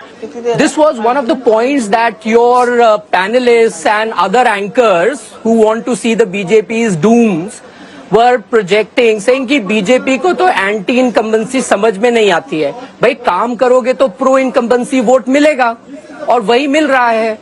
This was one of the points that your panelists and other anchors who want to see the BJP's dooms were projecting, saying कि BJP को तो anti incumbency समझ में नहीं आती है. भाई काम करोगे तो प्रो इनकम्बेंसी वोट मिलेगा और वही मिल रहा है.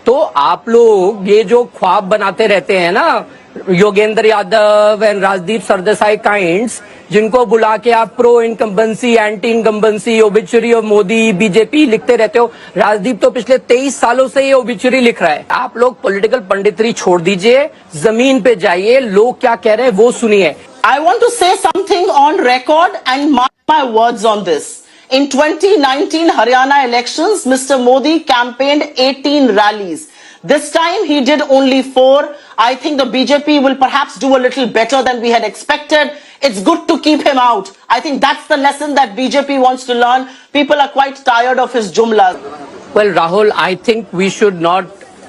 तो आप लोग ये जो ख्वाब बनाते रहते हैं ना, योगेंद्र यादव एंड राजदीप सरदेसाई काइंड्स, जिनको बुला के आप pro incumbency, anti incumbency, obituary of Modi, BJP लिखते रहते हो. राजदीप तो पिछले 23 सालों से ये ओबिचुरी लिख रहा है. आप लोग पॉलिटिकल पंडितरी छोड़ दीजिए, जमीन पे जाइए, लोग क्या कह रहे हैं वो सुनिए. I want to say something on record and mark my words on this. In 2019 Haryana elections, Mr. Modi campaigned 18 rallies. This time he did only 4. I think the BJP will perhaps do a little better than we had expected. It's good to keep him out. I think that's the lesson that BJP wants to learn. People are quite tired of his jumlas. Well, Rahul, I think we should not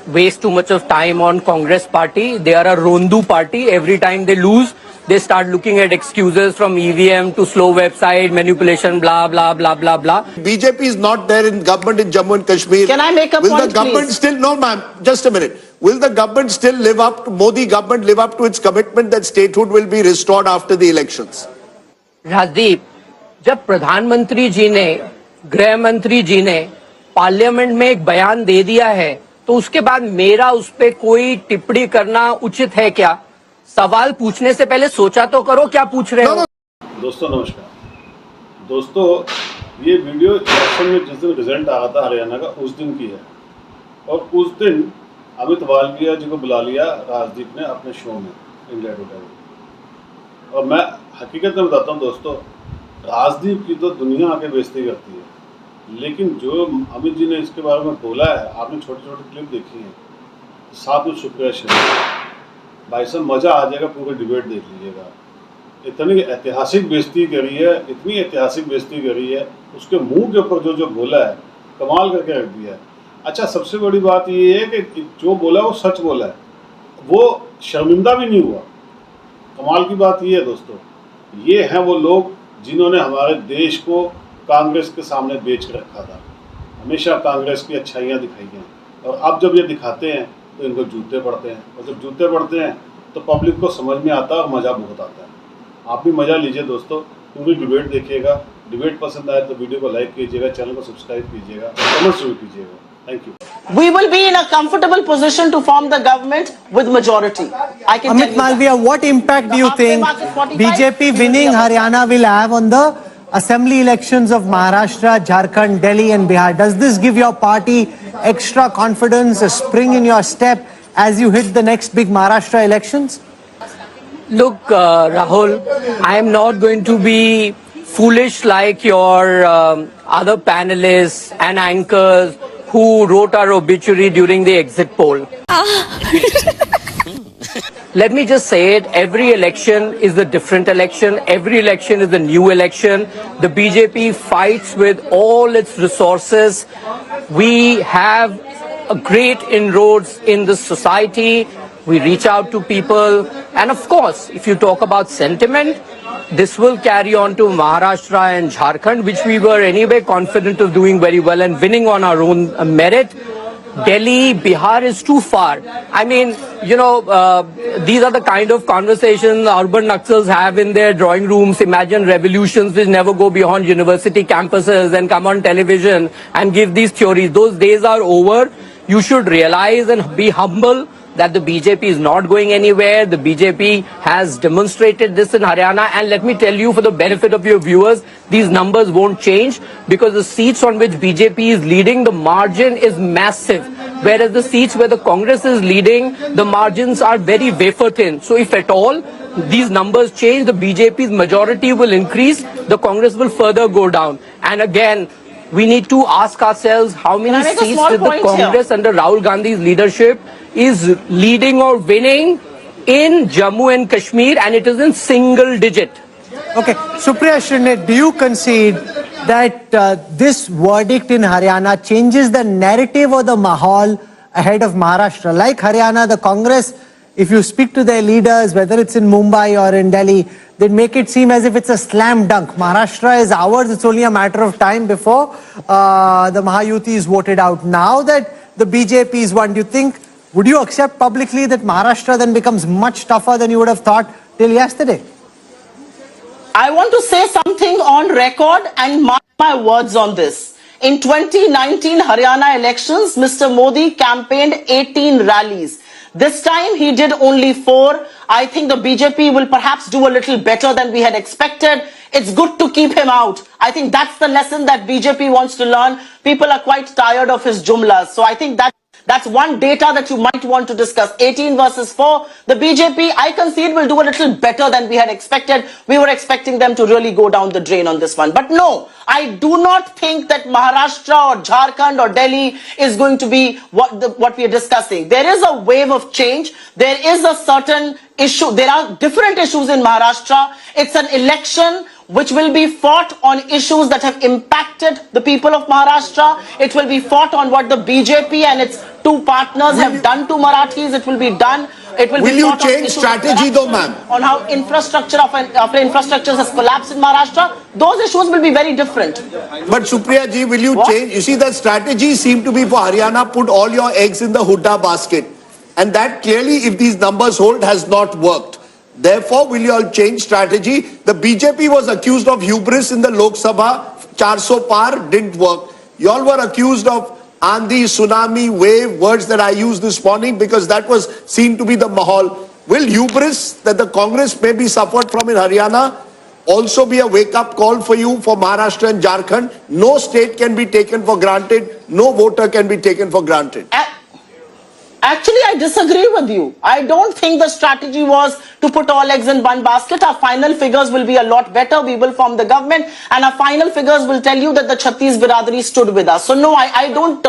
waste too much of time on Congress party. They are a Rondu party. Every time they lose, they start looking at excuses from EVM to slow website, manipulation, blah, blah, blah, blah, blah. BJP is not there in government in Jammu and Kashmir. Can I make a Will point, the government please? still, no ma'am, just a minute. Will the government still live up to, Modi government live up to its commitment that statehood will be restored after the elections? Rajdeep, जब प्रधानमंत्री जी ने, गृह मंत्री जी ने parliament में एक बयान दे दिया है, तो उसके बाद मेरा उस पे कोई टिप्पणी करना उचित है क्या? सवाल पूछने से पहले सोचा तो करो क्या पूछ रहे हो. दोस्तों नमस्कार. दोस्तों, ये वीडियो इलेक्शन में जिस दिन रिजल्ट आ रहा था हरियाणा का, उस दिन की है. और उस दिन अमित वालविया जी को बुला लिया राजदीप ने अपने शो में इंडिया टुडे में. और मैं हकीकत में बताता हूँ दोस्तों, राजदीप की तो दुनिया आके बेइज्जती करती है, लेकिन जो अमित जी ने इसके बारे में बोला है, आपने छोटी छोटी क्लिप देखी है, साथ में शुक्रिया शेयर भाई साहब, मज़ा आ जाएगा. पूरी डिबेट देख लीजिएगा. इतनी ऐतिहासिक बेइज्जती करी है, इतनी ऐतिहासिक बेइज्जती करी है. उसके मुंह के ऊपर जो बोला है, कमाल करके रख दिया है. अच्छा, सबसे बड़ी बात ये है कि जो बोला वो सच बोला है, वो शर्मिंदा भी नहीं हुआ. कमाल की बात ये है दोस्तों, ये हैं वो लोग जिन्होंने हमारे देश को कांग्रेस के सामने बेच के रखा था. हमेशा कांग्रेस की अच्छाइयाँ दिखाई हैं, और अब जब ये दिखाते हैं तो इनको जूते पड़ते हैं. और जब जूते पड़ते हैं तो पब्लिक को समझ में आता है और मज़ा बहुत आता है. आप भी मज़ा लीजिए दोस्तों, पूरी डिबेट देखिएगा. डिबेट पसंद आए तो वीडियो को लाइक कीजिएगा, चैनल को सब्सक्राइब कीजिएगा, कमेंट्स जरूर कीजिएगा. Thank you. We will be in a comfortable position to form the government with majority. I can Amit Malviya, what impact do you think BJP winning Haryana will have on the assembly elections of Maharashtra, Jharkhand, Delhi and Bihar? Does this give your party extra confidence, a spring in your step as you hit the next big Maharashtra elections? Look, Rahul, I am not going to be foolish like your other panelists and anchors who wrote our obituary during the exit poll. Let me just say it, every election is a different election. Every election is a new election. The BJP fights with all its resources. We have a great inroads in the society. We reach out to people. And of course, if you talk about sentiment, this will carry on to Maharashtra and Jharkhand, which we were anyway confident of doing very well and winning on our own merit. Delhi, Bihar is too far. I mean, you know, these are the kind of conversations urban Naxals have in their drawing rooms. Imagine revolutions which never go beyond university campuses and come on television and give these theories. Those days are over. You should realize and be humble that the BJP is not going anywhere. The BJP has demonstrated this in Haryana. And let me tell you, for the benefit of your viewers, these numbers won't change because the seats on which BJP is leading, the margin is massive. Whereas the seats where the Congress is leading, the margins are very wafer thin. So if at all these numbers change, the BJP's majority will increase, the Congress will further go down. And again, we need to ask ourselves how many seats did the Congress under Rahul Gandhi's leadership is leading or winning in Jammu and Kashmir, and it is in single digit. Okay, Supriya Shrinay, do you concede that this verdict in Haryana changes the narrative or the mahal ahead of Maharashtra? Like Haryana, the Congress if you speak to their leaders, whether it's in Mumbai or in Delhi, they make it seem as if it's a slam dunk. Maharashtra is ours. It's only a matter of time before the Mahayuti is voted out. Now that the BJP is one, do you think, would you accept publicly that Maharashtra then becomes much tougher than you would have thought till yesterday? I want to say something on record and mark my words on this. In 2019 Haryana elections, Mr. Modi campaigned 18 rallies. This time he did only 4. I think the BJP will perhaps do a little better than we had expected. It's good to keep him out. I think that's the lesson that BJP wants to learn. People are quite tired of his jumlas. So I think that's one data that you might want to discuss. 18 versus 4. The BJP, I concede, will do a little better than we had expected. We were expecting them to really go down the drain on this one. But no, I do not think that Maharashtra or Jharkhand or Delhi is going to be what we are discussing. There is a wave of change. There is a certain issue. There are different issues in Maharashtra. It's an election which will be fought on issues that have impacted the people of Maharashtra. It will be fought on what the BJP and its two partners have done to Marathis. It will be done. It will you change strategy though, ma'am? On how infrastructure of infrastructure has collapsed in Maharashtra. Those issues will be very different. But Supriya ji, will you change? You see, the strategy seemed to be for Haryana, put all your eggs in the Hooda basket. And that clearly, if these numbers hold, has not worked. Therefore, will you all change strategy? The BJP was accused of hubris in the Lok Sabha. 400 par didn't work. You all were accused of Andhi, tsunami, wave, words that I used this morning because that was seen to be the mahal. Will hubris that the Congress may be suffered from in Haryana also be a wake-up call for you for Maharashtra and Jharkhand? No state can be taken for granted. No voter can be taken for granted. Actually, I disagree with you. I don't think the strategy was to put all eggs in one basket. Our final figures will be a lot better. We will form the government and our final figures will tell you that the Chhattis Biradari stood with us. So no, I don't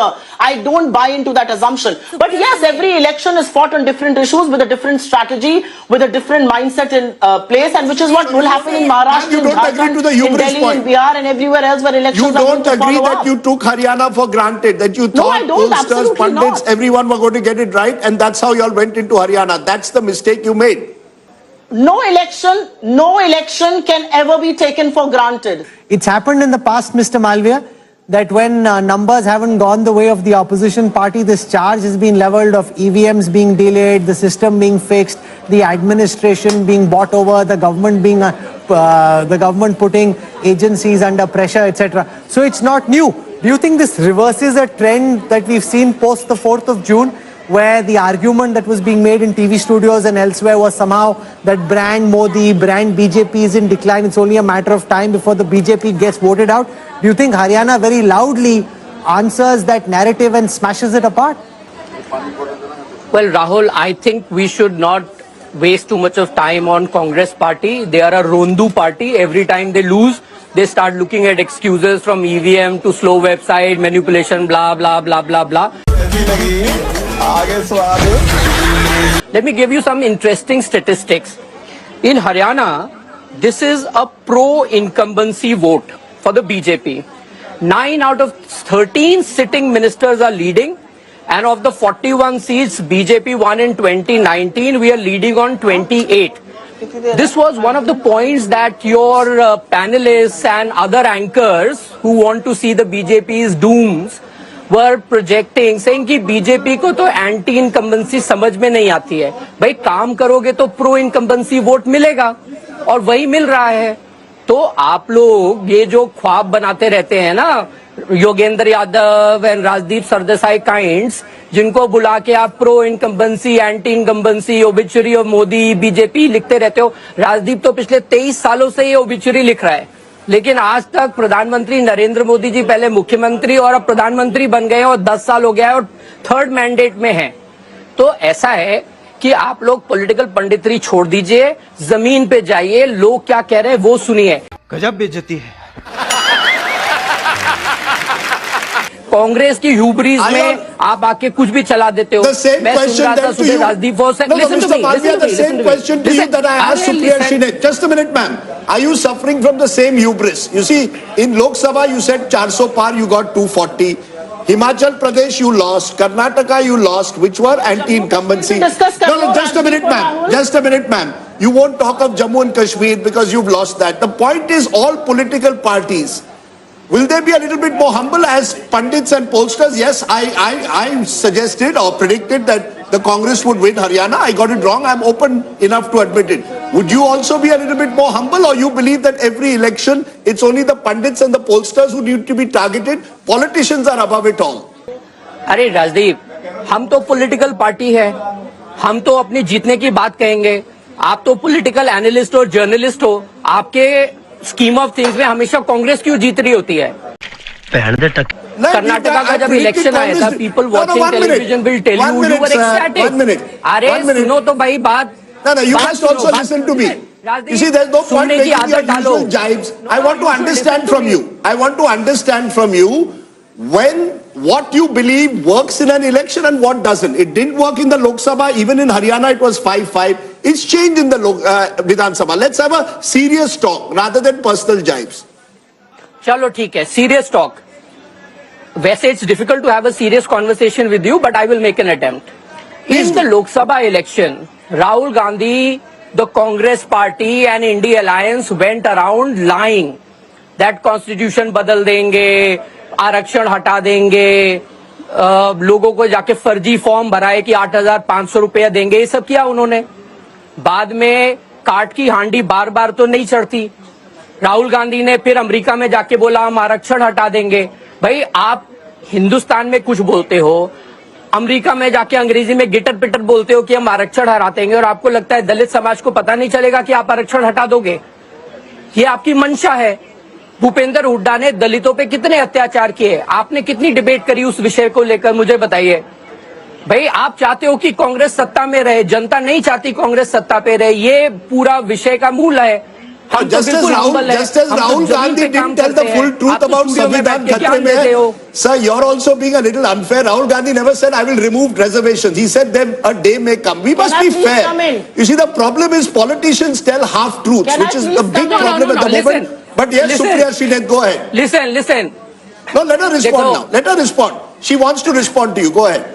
buy into that assumption. But yes, every election is fought on different issues with a different strategy, with a different mindset in place, and which is what will happen in Maharashtra, you don't agree to the in hubris Delhi, point. in Bihar and everywhere else where elections You don't agree that you took Haryana for granted, that you thought pollsters, pundits, everyone were going to get it right, and that's how you all went into Haryana. That's the mistake you made. No election can ever be taken for granted. It's happened in the past, Mr. Malviya, that when numbers haven't gone the way of the opposition party, this charge has been leveled of EVMs being delayed, the system being fixed, the administration being bought over, the government putting agencies under pressure, etc. So it's not new. Do you think this reverses a trend that we've seen post the 4th of June, where the argument that was being made in TV studios and elsewhere was somehow that brand Modi, brand BJP is in decline, it's only a matter of time before the BJP gets voted out? Do you think Haryana very loudly answers that narrative and smashes it apart? Well, Rahul, I think we should not waste too much of time on Congress party. They are a Rondu party. Every time they lose, they start looking at excuses from EVM to slow website, manipulation, blah, blah, blah, blah, blah. Let me give you some interesting statistics. In Haryana, this is a pro-incumbency vote for the BJP. 9 out of 13 sitting ministers are leading, and of the 41 seats BJP won in 2019, we are leading on 28. This was one of the points that your panelists and other anchors who want to see the BJP's dooms were projecting, saying कि BJP को तो anti incumbency समझ में नहीं आती है. भाई काम करोगे तो प्रो इनकम्बेंसी वोट मिलेगा, और वही मिल रहा है. तो आप लोग ये जो ख्वाब बनाते रहते हैं ना, योगेंद्र यादव एंड राजदीप सरदेसाई काइंड्स, जिनको बुला के आप pro incumbency, anti incumbency, obituary of Modi, BJP लिखते रहते हो. राजदीप तो पिछले 23 सालों से ये ओबिचुरी लिख रहा है, लेकिन आज तक प्रधानमंत्री नरेंद्र मोदी जी पहले मुख्यमंत्री और अब प्रधानमंत्री बन गए और 10 साल हो गया है और 3rd मैंडेट में हैं. तो ऐसा है कि आप लोग पॉलिटिकल पंडितरी छोड़ दीजिए, जमीन पे जाइए, लोग क्या कह रहे हैं वो सुनिए. गजब बेइज्जती है. कांग्रेस की ह्यूबरीज में आप आके कुछ भी चला देते हो. मैं सुन रहा था सुबह Rajdeep Just a minute, ma'am. are you suffering from the same hubris? You see, in Lok Sabha, you said 400 par, you got 240. Himachal Pradesh, you lost. Karnataka, you lost, which were anti-incumbency. No, just a minute, ma'am. Just a minute, ma'am. You won't talk of Jammu and Kashmir because you've lost that. The point is, all political parties, will they be a little bit more humble as pundits and pollsters? Yes, I suggested or predicted that the Congress would win Haryana. I got it wrong. I'm open enough to admit it. Would you also be a little bit more humble, or you believe that every election it's only the pundits and the pollsters who need to be targeted? Politicians are above it all. अरे राजदीप, हम तो political party है, हम तो अपनी जीतने की बात कहेंगे. आप तो पॉलिटिकल एनालिस्ट और जर्नलिस्ट हो. आपके स्कीम ऑफ थिंग्स में हमेशा कांग्रेस क्यों जीत रही होती है? कर्नाटका का जब इलेक्शन आया था, people watching television will tell you were excited. अरे सुनो तो भाई बात. No, you must also listen to me. You see, there's no point making your usual jibes. I want to understand from you. I want to understand from you what you believe works in an election and what doesn't. It didn't work in the Lok Sabha. Even in Haryana, it was 5-5. It's changed in the Vidhan Sabha. Let's have a serious talk rather than personal jibes. चलो ठीक है, serious talk. वैसे it's difficult to have a serious conversation with you, but I will make an attempt. In the Lok Sabha election, Rahul Gandhi, the Congress party and India Alliance went around lying that constitution बदल देंगे, आरक्षण हटा देंगे, लोगों को जाके फर्जी form भराए कि 8,500 रुपया देंगे. ये सब किया उन्होंने. बाद में काट की हांडी बार बार तो नहीं चढ़ती. राहुल गांधी ने फिर अमेरिका में जाके बोला हम आरक्षण हटा देंगे. भाई आप हिंदुस्तान में कुछ बोलते हो, अमेरिका में जाके अंग्रेजी में गिटर पिटर बोलते हो कि हम आरक्षण हटा देंगे, और आपको लगता है दलित समाज को पता नहीं चलेगा कि आप आरक्षण हटा दोगे. ये आपकी मंशा है. भूपेंद्र हुड्डा ने दलितों पे कितने अत्याचार किए, आपने कितनी डिबेट करी उस विषय को लेकर, मुझे बताइए. भाई आप चाहते हो कि कांग्रेस सत्ता में रहे, जनता नहीं चाहती कांग्रेस सत्ता पे रहे. ये पूरा विषय का मूल है. Just as Rahul Gandhi didn't tell the full truth about Samvidhan Khatre mein, sir, you're also being a little unfair. Rahul Gandhi never said I will remove reservations. He said then a day may come. We must be fair. You see, the problem is politicians tell half truths, which is a big problem at the moment. But yes, Supriya Srinath, go ahead. Listen. No, let her respond now. Let her respond. She wants to respond to you. Go ahead.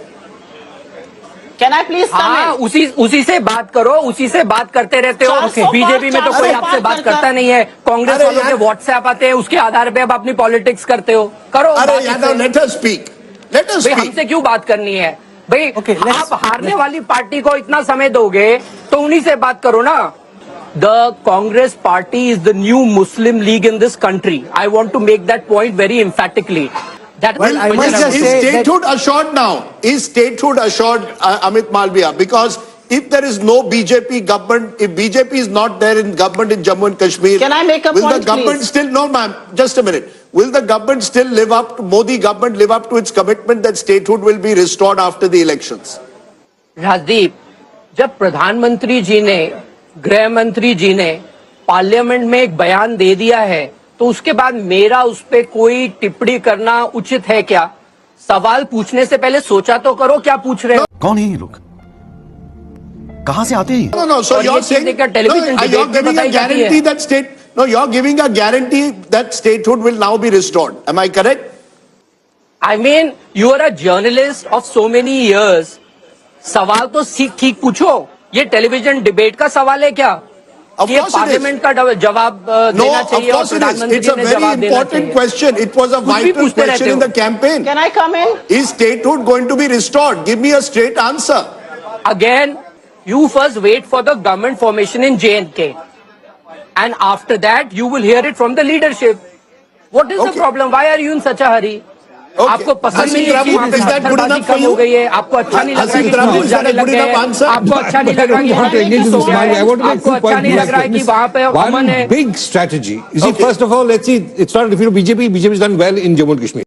Can I please come in? उसी से बात करो, उसी से बात करते रहते हो. बीजेपी में तो कोई आपसे बात करता नहीं है. कांग्रेस वालों के व्हाट्सएप आते हैं, उसके आधार पे आप अपनी पॉलिटिक्स करते हो. करो. Let her speak. Let her speak. हमसे क्यों बात करनी है भाई? आप हारने वाली पार्टी को इतना समय दोगे तो उन्हीं से बात करो ना. The Congress party is the new Muslim League in this country. I want to make that point very emphatically. I must just is say statehood assured now? Is statehood assured, Amit Malviya? Because if there is no BJP government, if BJP is not there in government in Jammu and Kashmir, can I make a will point, the government please? still, no ma'am, just a minute. Will the government still live up, Modi government live up to its commitment that statehood will be restored after the elections? Rajdeep, जब प्रधानमंत्री जी ने, गृह मंत्री जी ने parliament में एक बयान दे दिया है, तो उसके बाद मेरा उस पे कोई टिप्पणी करना उचित है क्या? सवाल पूछने से पहले सोचा तो करो क्या पूछ रहे हो. कौन है ये लोग? कहां से आते हैं? No. So you're saying, you're giving a guarantee that you're giving a guarantee that statehood will now be restored. Am I correct? I mean, you are a journalist of so many years. सवाल तो ठीक पूछो. ये television debate का सवाल है क्या? ये पार्लियामेंट का जवाब देना चाहिए और प्रधानमंत्री It's a ने very जवाब देना important चाहिए. question. It was a vital question in the campaign. Can I come in? Is statehood going to be restored? Give me a straight answer. Again, you first wait for the government formation in J&K. And after that, you will hear it from the leadership. What is the problem? Why are you in such a hurry? आपको पसंद नहीं है कि वहाँ पे पत्थरबाजी कम हो गई है. आपको अच्छा नहीं लग रहा है कि चोर जाने लग गए हैं. आपको अच्छा नहीं लग रहा है आपको अच्छा नहीं लग रहा है कि वहाँ पे अमन है. Big strategy. You see, first of all, let's see, it's not a defeat of BJP. BJP has done well in Jammu and Kashmir.